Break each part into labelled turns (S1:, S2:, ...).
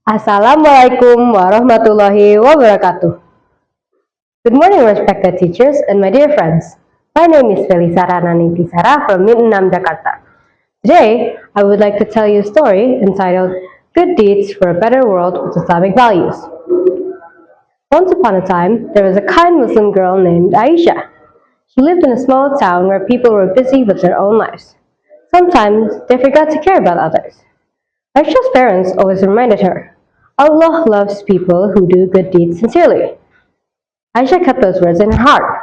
S1: Assalamualaikum warahmatullahi wabarakatuh. Good morning, respected teachers and my dear friends. My name is Felisa Rana Nitisara from Jakarta. Today, I would like to tell you a story entitled Good Deeds for a Better World with Islamic Values. Once upon a time, there was a kind Muslim girl named Aisha. She lived in a small town where people were busy with their own lives. Sometimes they forgot to care about others. Aisha's parents always reminded her, Allah loves people who do good deeds sincerely. Aisha kept those words in her heart.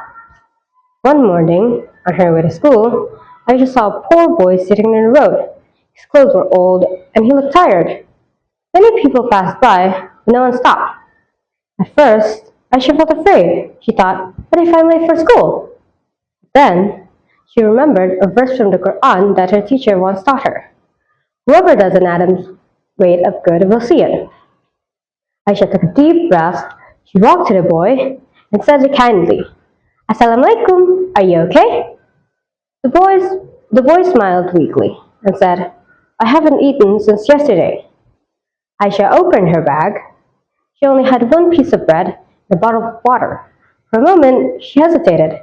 S1: One morning, on her way to school, Aisha saw a poor boy sitting in the road. His clothes were old, and he looked tired. Many people passed by, but no one stopped. At first, Aisha felt afraid. She thought, what if I'm late for school? Then, she remembered a verse from the Quran that her teacher once taught her. Whoever does an atom's weight of good will see it. Aisha took a deep breath. She walked to the boy and said kindly, Assalamualaikum, are you okay? The boy smiled weakly and said, I haven't eaten since yesterday. Aisha opened her bag. She only had one piece of bread and a bottle of water. For a moment, she hesitated.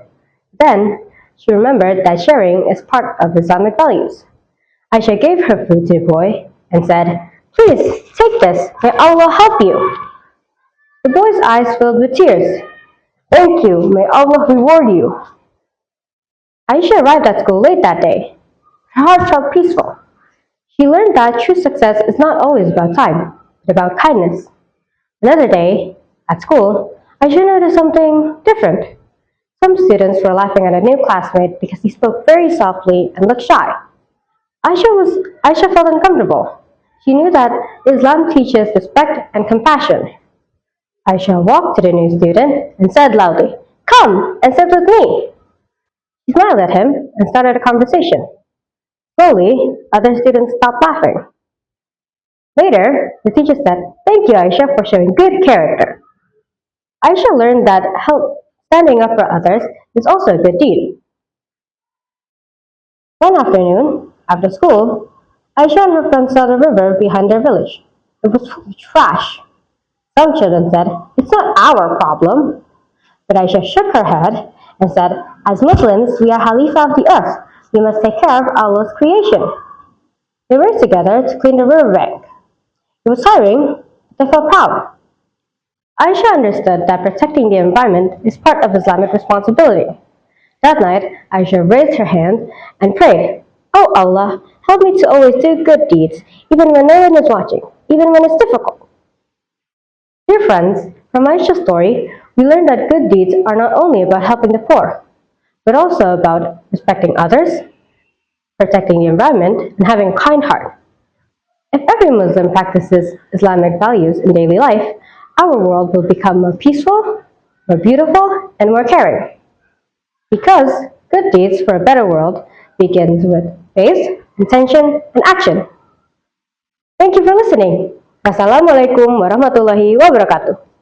S1: Then, she remembered that sharing is part of Islamic values. Aisha gave her food to the boy and said, Please, take this. May Allah help you. The boy's eyes filled with tears. Thank you. May Allah reward you. Aisha arrived at school late that day. Her heart felt peaceful. She learned that true success is not always about time, but about kindness. Another day, at school, Aisha noticed something different. Some students were laughing at a new classmate because he spoke very softly and looked shy. Aisha felt uncomfortable. She knew that Islam teaches respect and compassion. Aisha walked to the new student and said loudly, Come and sit with me. She smiled at him and started a conversation. Slowly, other students stopped laughing. Later, the teacher said, Thank you, Aisha, for showing good character. Aisha learned that standing up for others is also a good deed. One afternoon, after school, Aisha and her friends saw the river behind their village. It was full of trash. Some children said, It's not our problem. But Aisha shook her head and said, As Muslims, we are Khalifa of the earth. We must take care of Allah's creation. They worked together to clean the riverbank. It was tiring, but they felt proud. Aisha understood that protecting the environment is part of Islamic responsibility. That night, Aisha raised her hand and prayed, Oh Allah, help me to always do good deeds, even when no one is watching, even when it's difficult. Dear friends, from Aisha's story, we learned that good deeds are not only about helping the poor, but also about respecting others, protecting the environment, and having a kind heart. If every Muslim practices Islamic values in daily life, our world will become more peaceful, more beautiful, and more caring. Because good deeds for a better world begins with faith, intention, and action. Thank you for listening. Wassalamualaikum warahmatullahi wabarakatuh.